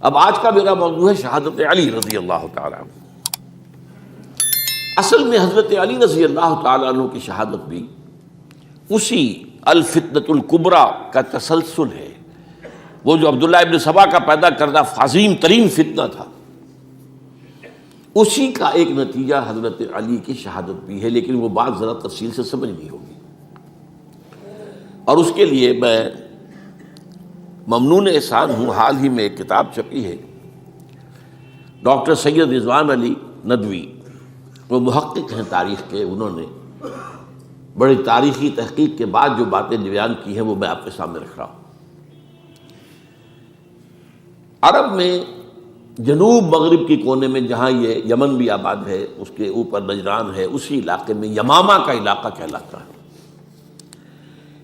اب آج کا میرا موضوع ہے شہادت علی رضی اللہ تعالیٰ عنہ۔ اصل میں حضرت علی رضی اللہ تعالیٰ عنہ کی شہادت بھی اسی الفتنۃ الکبریٰ کا تسلسل ہے۔ وہ جو عبداللہ ابن سبا کا پیدا کردہ عظیم ترین فتنہ تھا، اسی کا ایک نتیجہ حضرت علی کی شہادت بھی ہے، لیکن وہ بات ذرا تفصیل سے سمجھنی ہوگی، اور اس کے لیے میں ممنون احسان ہوں۔ حال ہی میں ایک کتاب چھپی ہے، ڈاکٹر سید رضوان علی ندوی، وہ محقق ہیں تاریخ کے، انہوں نے بڑی تاریخی تحقیق کے بعد جو باتیں بیان کی ہیں وہ میں آپ کے سامنے رکھ رہا ہوں۔ عرب میں جنوب مغرب کی کونے میں، جہاں یہ یمن بھی آباد ہے، اس کے اوپر نجران ہے، اسی علاقے میں یمامہ کا علاقہ کہلاتا ہے۔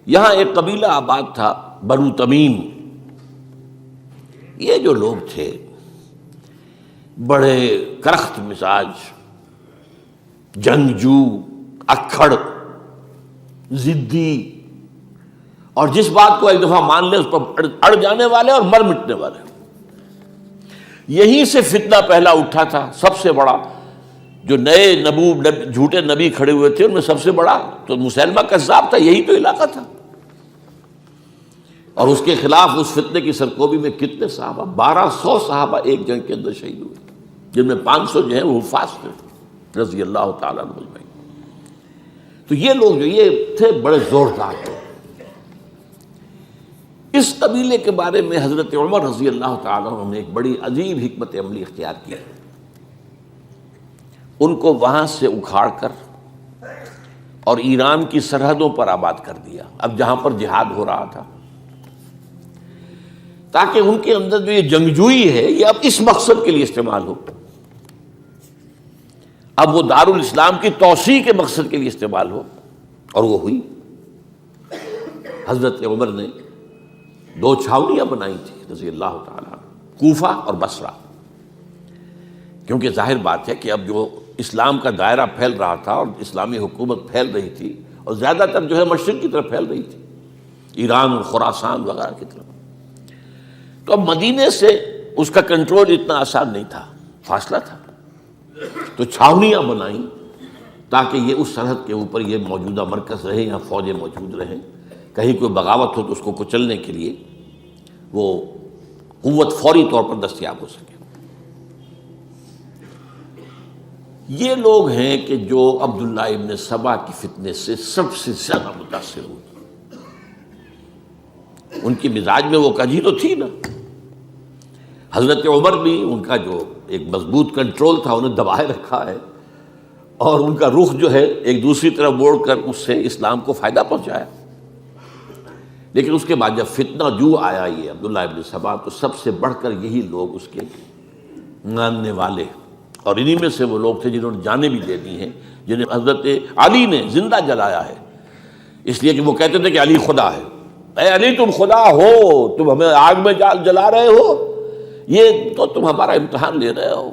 یہاں ایک قبیلہ آباد تھا، بنو تمیم۔ یہ جو لوگ تھے بڑے کرخت مزاج، جنگجو، اکھڑ، ضدی، اور جس بات کو ایک دفعہ مان لے اس پر اڑ جانے والے اور مر مٹنے والے۔ یہیں سے فتنہ پہلا اٹھا تھا۔ سب سے بڑا جو نئے جھوٹے نبی کھڑے ہوئے تھے ان میں سب سے بڑا تو مسیلمہ کذاب تھا، یہی تو علاقہ تھا، اور اس کے خلاف اس فتنے کی سرکوبی میں کتنے صحابہ، 1200 صحابہ ایک جنگ کے اندر شہید ہوئے، جن میں 500 جو ہیں وہ حفاظ تھے رضی اللہ تعالیٰ عنہ اجمعین۔ تو یہ لوگ جو یہ تھے بڑے زوردار تھے۔ اس قبیلے کے بارے میں حضرت عمر رضی اللہ تعالیٰ عنہ نے ایک بڑی عجیب حکمت عملی اختیار کی۔ ان کو وہاں سے اکھاڑ کر اور ایران کی سرحدوں پر آباد کر دیا، اب جہاں پر جہاد ہو رہا تھا، تاکہ ان کے اندر جو یہ جنگجوئی ہے یہ اب اس مقصد کے لیے استعمال ہو، اب وہ دارالاسلام کی توسیع کے مقصد کے لیے استعمال ہو، اور وہ ہوئی۔ حضرت عمر نے 2 چھاؤنیاں بنائی تھی رضی اللہ تعالیٰ عنہ، کوفہ اور بصرہ، کیونکہ ظاہر بات ہے کہ اب جو اسلام کا دائرہ پھیل رہا تھا اور اسلامی حکومت پھیل رہی تھی، اور زیادہ تر جو ہے مشرق کی طرف پھیل رہی تھی، ایران اور خراسان وغیرہ کی طرف، تو اب مدینے سے اس کا کنٹرول اتنا آسان نہیں تھا، فاصلہ تھا، تو چھاؤنیاں بنائیں تاکہ یہ اس سرحد کے اوپر یہ موجودہ مرکز رہے، یہاں فوجیں موجود رہیں، کہیں کوئی بغاوت ہو تو اس کو کچلنے کے لیے وہ قوت فوری طور پر دستیاب ہو سکے۔ یہ لوگ ہیں کہ جو عبداللہ ابن سبا کی فتنے سے سب سے زیادہ متاثر ہوئے۔ ان کی مزاج میں وہ کجی تو تھی نا۔ حضرت عمر بھی ان کا جو ایک مضبوط کنٹرول تھا انہیں دبائے رکھا ہے، اور ان کا رخ جو ہے ایک دوسری طرف موڑ کر اس سے اسلام کو فائدہ پہنچایا۔ لیکن اس کے بعد جب فتنہ جو آیا یہ عبداللہ ابن سبا، تو سب سے بڑھ کر یہی لوگ اس کے ماننے والے، اور انہی میں سے وہ لوگ تھے جنہوں نے جانیں بھی دے دی ہیں، جنہیں حضرت علی نے زندہ جلایا ہے، اس لیے کہ وہ کہتے تھے کہ علی خدا ہے۔ اے علی تم خدا ہو، تم ہمیں آگ میں جلا رہے ہو، یہ تو تم ہمارا امتحان لے رہے ہو۔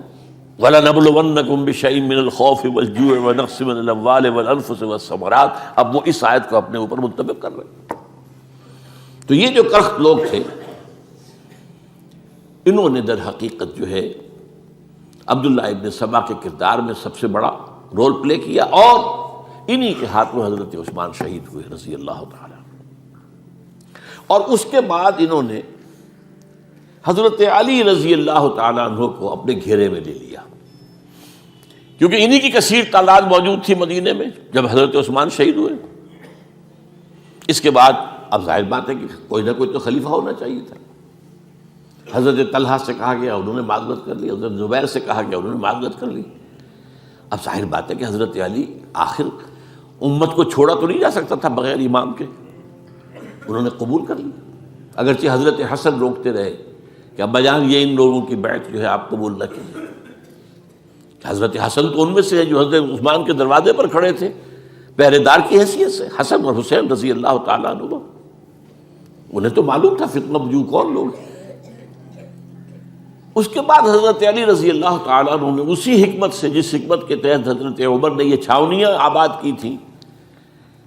وَلَنَبْلُوَنَّكُمْ بِشَيْءٍ مِّنَ الْخَوْفِ وَالْجُوعِ وَنَقْصٍ مِّنَ الْأَمْوَالِ وَالْأَنفُسِ وَالثَّمَرَاتِ۔ اب وہ اس آیت کو اپنے اوپر منطبق کر رہے ہیں۔ تو یہ جو کرخت لوگ تھے، انہوں نے در حقیقت جو ہے عبداللہ ابن سبا کے کردار میں سب سے بڑا رول پلے کیا، اور انہی کے ہاتھوں حضرت عثمان شہید ہوئے رضی اللہ تعالیٰ۔ اور اس کے بعد انہوں نے حضرت علی رضی اللہ تعالیٰ عنہ کو اپنے گھیرے میں لے لیا، کیونکہ انہی کی کثیر تعداد موجود تھی مدینے میں جب حضرت عثمان شہید ہوئے۔ اس کے بعد اب ظاہر بات ہے کہ کوئی نہ کوئی تو خلیفہ ہونا چاہیے تھا۔ حضرت طلحہ سے کہا گیا، انہوں نے معذرت کر لی، حضرت زبیر سے کہا گیا، انہوں نے معذرت کر لی۔ اب ظاہر بات ہے کہ حضرت علی آخر امت کو چھوڑا تو نہیں جا سکتا تھا بغیر امام کے، انہوں نے قبول کر لی، اگرچہ حضرت حسن روکتے رہے کہ ابا جان یہ ان لوگوں کی بیعت جو ہے آپ قبول نہ کیجیے۔ حضرت حسن تو ان میں سے ہے جو حضرت عثمان کے دروازے پر کھڑے تھے پہرے دار کی حیثیت سے، حسن اور حسین رضی اللہ تعالیٰ عنہ، انہیں تو معلوم تھا فتنہ جو کون لوگ ہیں۔ اس کے بعد حضرت علی رضی اللہ تعالیٰ عنہ نے اسی حکمت سے، جس حکمت کے تحت حضرت عمر نے یہ چھاؤنیاں آباد کی تھیں،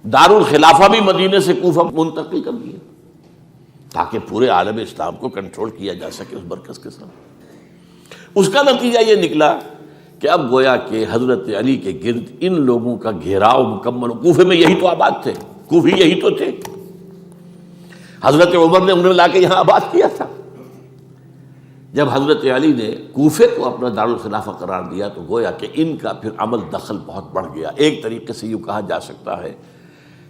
دارالخلافہ بھی مدینے سے کوفہ منتقل کر دیا، تاکہ پورے عالم اسلام کو کنٹرول کیا جا سکے اس مرکز کے ساتھ۔ اس کا نتیجہ یہ نکلا کہ اب گویا کہ حضرت علی کے گرد ان لوگوں کا گھیراؤ مکمل، کوفے میں یہی تو آباد تھے، کوفی یہی تو تھے، حضرت عمر نے انہیں لا کے یہاں آباد کیا تھا۔ جب حضرت علی نے کوفے کو اپنا دارالخلافہ قرار دیا تو گویا کہ ان کا پھر عمل دخل بہت بڑھ گیا۔ ایک طریقے سے یوں کہا جا سکتا ہے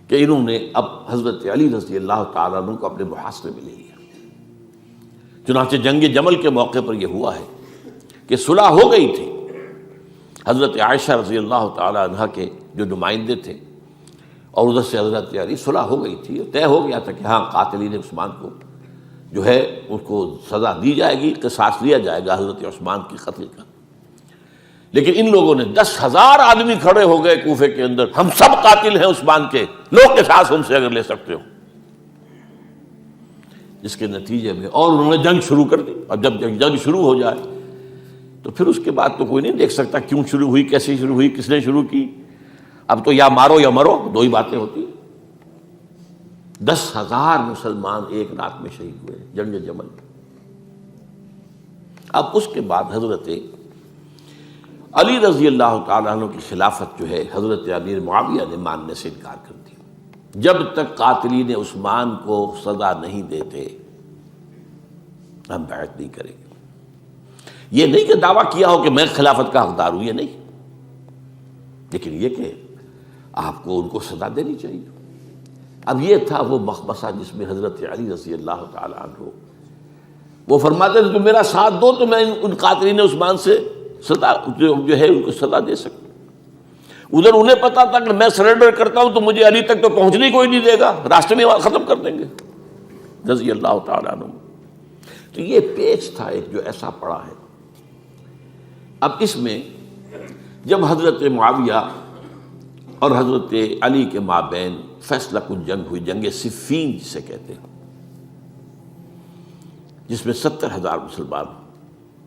کہ انہوں نے اب حضرت علی رضی اللہ تعالیٰ عنہ کو اپنے محاصرے میں لے لیا۔ چنانچہ جنگ جمل کے موقع پر یہ ہوا ہے کہ صلح ہو گئی تھی، حضرت عائشہ رضی اللہ تعالیٰ عنہ کے جو نمائندے تھے اور ادھر سے حضرت علی، صلح ہو گئی تھی، طے ہو گیا تھا کہ ہاں قاتلین عثمان کو جو ہے اس کو سزا دی جائے گی، قصاص لیا جائے گا حضرت عثمان کی قتل کا۔ لیکن ان لوگوں نے 10,000 آدمی کھڑے ہو گئے کوفے کے اندر، ہم سب قاتل ہیں عثمان کے، لوگ قصاص ہم سے اگر لے سکتے ہو، جس کے نتیجے میں اور انہوں نے جنگ شروع کر دی۔ اور جب جنگ شروع ہو جائے تو پھر اس کے بعد تو کوئی نہیں دیکھ سکتا کیوں شروع ہوئی، کیسے شروع ہوئی، کس نے شروع کی۔ اب تو یا مارو یا مرو، دو ہی باتیں ہوتی۔ 10,000 مسلمان ایک رات میں شہید ہوئے جنگ جمل۔ اب اس کے بعد حضرت علی رضی اللہ تعالیٰ عنہ کی خلافت جو ہے حضرت امیر معاویہ نے ماننے سے انکار کر دیا۔ جب تک قاتلین عثمان کو سزا نہیں دیتے ہم بیعت نہیں کریں گے۔ یہ نہیں کہ دعویٰ کیا ہو کہ میں خلافت کا حقدار ہوں، یہ نہیں، لیکن یہ کہ آپ کو ان کو سزا دینی چاہیے۔ اب یہ تھا وہ مخمصہ جس میں حضرت علی رضی اللہ تعالیٰ عنہ وہ فرماتے تھے کہ میرا ساتھ دو تو میں ان قاتلین عثمان سے سزا جو ہے ان کو سزا دے سکوں۔ ادھر انہیں پتا تھا کہ میں سرنڈر کرتا ہوں تو مجھے علی تک تو پہنچنے کوئی نہیں دے گا، راستے میں ختم کر دیں گے رضی اللہ تعالیٰ عنہ۔ تو یہ پیچ تھا ایک جو ایسا پڑا ہے۔ اب اس میں جب حضرت معاویہ اور حضرت علی کے مابین فیصلہ کن جنگ ہوئی، جنگ صفین جسے کہتے ہیں، جس میں 70,000 مسلمان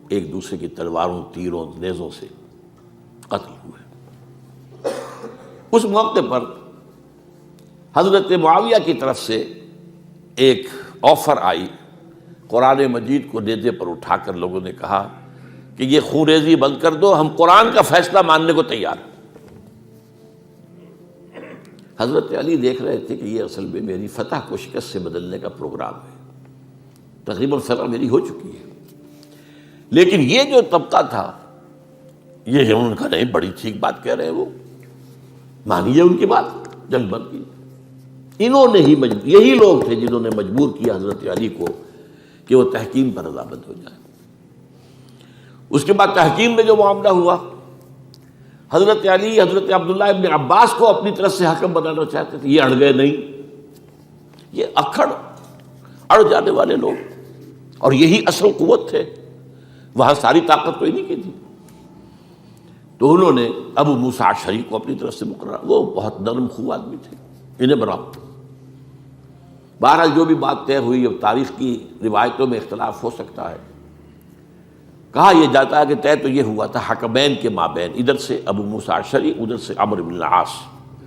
ایک دوسرے کی تلواروں، تیروں، نیزوں سے قتل ہوئے۔ اس موقع پر حضرت معاویہ کی طرف سے ایک آفر آئی، قرآن مجید کو نیزے پر اٹھا کر لوگوں نے کہا کہ یہ خونریزی بند کر دو، ہم قرآن کا فیصلہ ماننے کو تیار ہیں۔ حضرت علی دیکھ رہے تھے کہ یہ اصل میں میری فتح کو شکست سے بدلنے کا پروگرام ہے، تقریباً فتح میری ہو چکی ہے، لیکن یہ جو طبقہ تھا یہ انہوں نے کہا نہیں بڑی ٹھیک بات کہہ رہے ہیں، وہ مانیے ان کی بات، جنگ بند کی۔ انہوں نے ہی یہی لوگ تھے جنہوں نے مجبور کیا حضرت علی کو کہ وہ تحکیم پر رضامند ہو جائے۔ اس کے بعد تحکیم میں جو معاملہ ہوا، حضرت علی حضرت عبداللہ ابن عباس کو اپنی طرف سے حکم بنانا چاہتے تھے، یہ اڑ گئے نہیں، یہ اڑ جانے والے لوگ، اور یہی اصل قوت تھے، وہاں ساری طاقت تو انہی کی تھی۔ تو انہوں نے ابو موسیٰ اشعری کو اپنی طرف سے مقرر، وہ بہت نرم خو آدمی تھے، انہیں بنا۔ بہرحال جو بھی بات طے ہوئی، اب تاریخ کی روایتوں میں اختلاف ہو سکتا ہے، کہا یہ جاتا ہے کہ طے تو یہ ہوا تھا حکمین کے مابین، ادھر سے ابو موسیٰ اشعری، ادھر سے عمرو بن العاص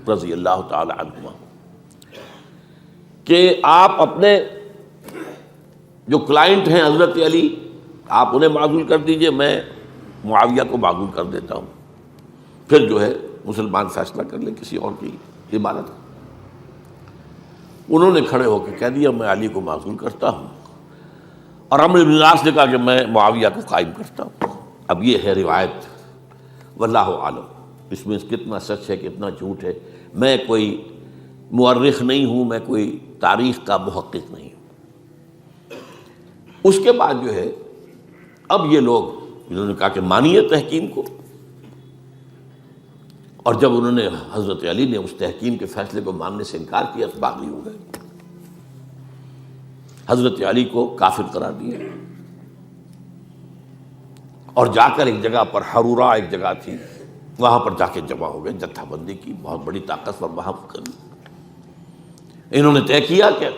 رضی اللہ تعالی عنہما، کہ آپ اپنے جو کلائنٹ ہیں حضرت علی آپ انہیں معزول کر دیجئے، میں معاویہ کو معزول کر دیتا ہوں، پھر جو ہے مسلمان فیصلہ کر لیں کسی اور کی عبادت۔ انہوں نے کھڑے ہو کے کہہ دیا میں علی کو معزول کرتا ہوں، اور عمرو بن العاص نے کہا کہ میں معاویہ کو قائم کرتا ہوں۔ اب یہ ہے روایت، واللہ عالم، اس میں کتنا سچ ہے کتنا جھوٹ ہے، میں کوئی مورخ نہیں ہوں، میں کوئی تاریخ کا محقق نہیں ہوں۔ اس کے بعد جو ہے اب یہ لوگ انہوں نے کہا کہ مانیے تحکیم کو، اور جب انہوں نے حضرت علی نے اس تحکیم کے فیصلے کو ماننے سے انکار کیا تو باغی ہو گئے، حضرت علی کو کافر قرار دیا، اور جا کر ایک جگہ پر حرورہ ایک جگہ تھی وہاں پر جا کے جمع ہو گئے، جتھا بندی کی، بہت بڑی طاقت پر وہاں کر انہوں نے طے کیا کہ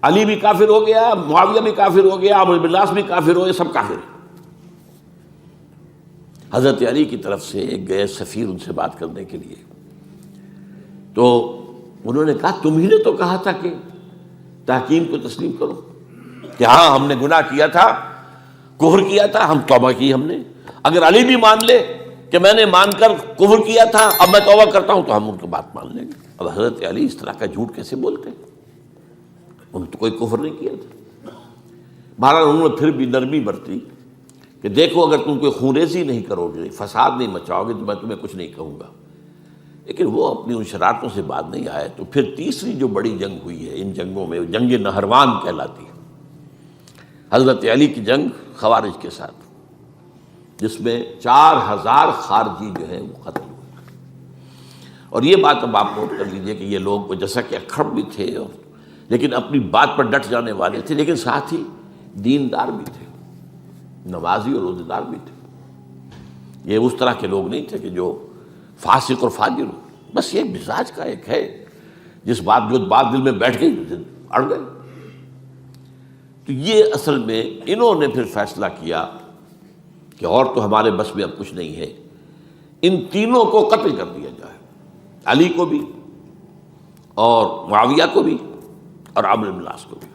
علی بھی کافر ہو گیا، معاویہ بھی کافر ہو گیا، عمرو بن العاص بھی کافر ہو گئے، سب کافر ہیں۔ حضرت علی کی طرف سے ایک گئے سفیر ان سے بات کرنے کے لیے، تو انہوں نے کہا تم ہی نے تو کہا تھا کہ تحکیم کو تسلیم کرو، کہ ہاں ہم نے گناہ کیا تھا، کفر کیا تھا، ہم توبہ کی ہم نے. اگر علی بھی مان لے کہ میں نے مان کر کفر کیا تھا اب میں توبہ کرتا ہوں تو ہم ان کی بات مان لیں گے. اب حضرت علی اس طرح کا جھوٹ کیسے بولتے ہیں؟ انہوں نے تو کوئی کفر نہیں کیا تھا. بہرحال انہوں نے پھر بھی نرمی برتی کہ دیکھو اگر تم کوئی خونریزی نہیں کرو گے، فساد نہیں مچاؤ گے تو میں تمہیں کچھ نہیں کہوں گا. لیکن وہ اپنی ان شرارتوں سے بعد نہیں آئے. تو پھر تیسری جو بڑی جنگ ہوئی ہے ان جنگوں میں، جنگ نہروان کہلاتی ہے، حضرت علی کی جنگ خوارج کے ساتھ، جس میں 4000 خارجی جو ہیں وہ قتل ہوئے. اور یہ بات اب آپ نوٹ کر لیجئے کہ یہ لوگ جیسا کہ اکھڑ بھی تھے لیکن اپنی بات پر ڈٹ جانے والے تھے، لیکن ساتھ ہی دیندار بھی تھے، نمازی اور روزے دار بھی تھے. یہ اس طرح کے لوگ نہیں تھے کہ جو فاسق اور فاجر ہو. بس یہ مزاج کا ایک ہے، جو بات دل میں بیٹھ گئی اڑ گئے. تو یہ اصل میں انہوں نے پھر فیصلہ کیا کہ اور تو ہمارے بس میں اب کچھ نہیں ہے، ان تینوں کو قتل کر دیا جائے، علی کو بھی اور معاویہ کو بھی اور عمرو بن العاص کو بھی.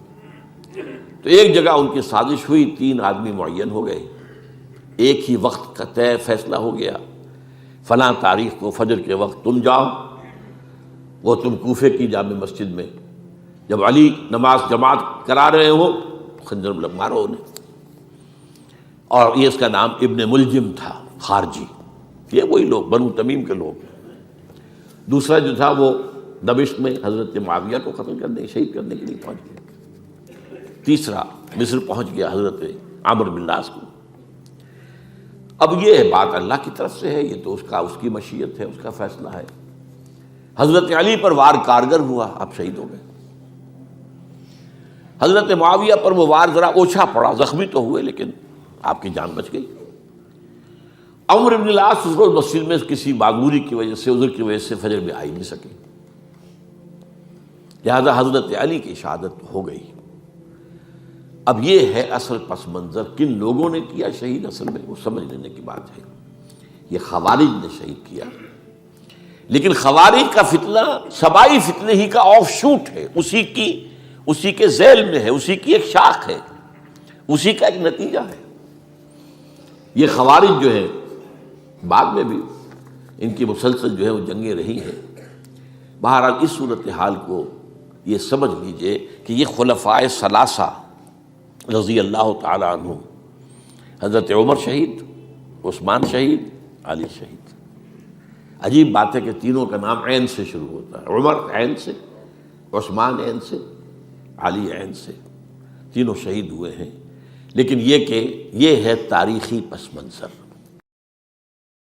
تو ایک جگہ ان کی سازش ہوئی، 3 آدمی معین ہو گئے، ایک ہی وقت کا طے فیصلہ ہو گیا، فلاں تاریخ کو فجر کے وقت تم جاؤ، وہ تم کوفے کی جامع مسجد میں جب علی نماز جماعت کرا رہے ہو خنجر مارو انہیں. اور یہ اس کا نام ابن ملجم تھا، خارجی، یہ وہی لوگ بنو تمیم کے لوگ. دوسرا جو تھا وہ دمشق میں حضرت معاویہ کو قتل کرنے شہید کرنے کے لیے پہنچ گیا. تیسرا مصر پہنچ گیا حضرت عمرو بن العاص کو. اب یہ بات اللہ کی طرف سے ہے، یہ تو اس کی مشیت ہے، اس کا فیصلہ ہے. حضرت علی پر وار کارگر ہوا، آپ شہید ہو گئے. حضرت معاویہ پر وہ وار ذرا اوچھا پڑا، زخمی تو ہوئے لیکن آپ کی جان بچ گئی. عمرو بن العاص اس روز مسجد میں کسی معذوری کی وجہ سے، عذر کی وجہ سے فجر میں آئی نہیں سکے، لہذا حضرت علی کی شہادت ہو گئی. اب یہ ہے اصل پس منظر، کن لوگوں نے کیا شہید اصل میں وہ سمجھ لینے کی بات ہے. یہ خوارج نے شہید کیا، لیکن خوارج کا فتنہ سبائی فتنے ہی کا آف شوٹ ہے، اسی کے ذیل میں ہے، اسی کی ایک شاخ ہے، اسی کا ایک نتیجہ ہے. یہ خوارج جو ہے بعد میں بھی ان کی مسلسل جو ہے وہ جنگیں رہی ہیں. بہرحال اس صورتحال کو یہ سمجھ لیجئے کہ یہ خلفائے ثلاثہ رضی اللہ تعالی عنہ، حضرت عمر شہید، عثمان شہید، علی شہید. عجیب بات ہے کہ تینوں کا نام عین سے شروع ہوتا ہے، عمر عین سے، عثمان عین سے، علی عین سے. تینوں شہید ہوئے ہیں. لیکن یہ کہ یہ ہے تاریخی پس منظر.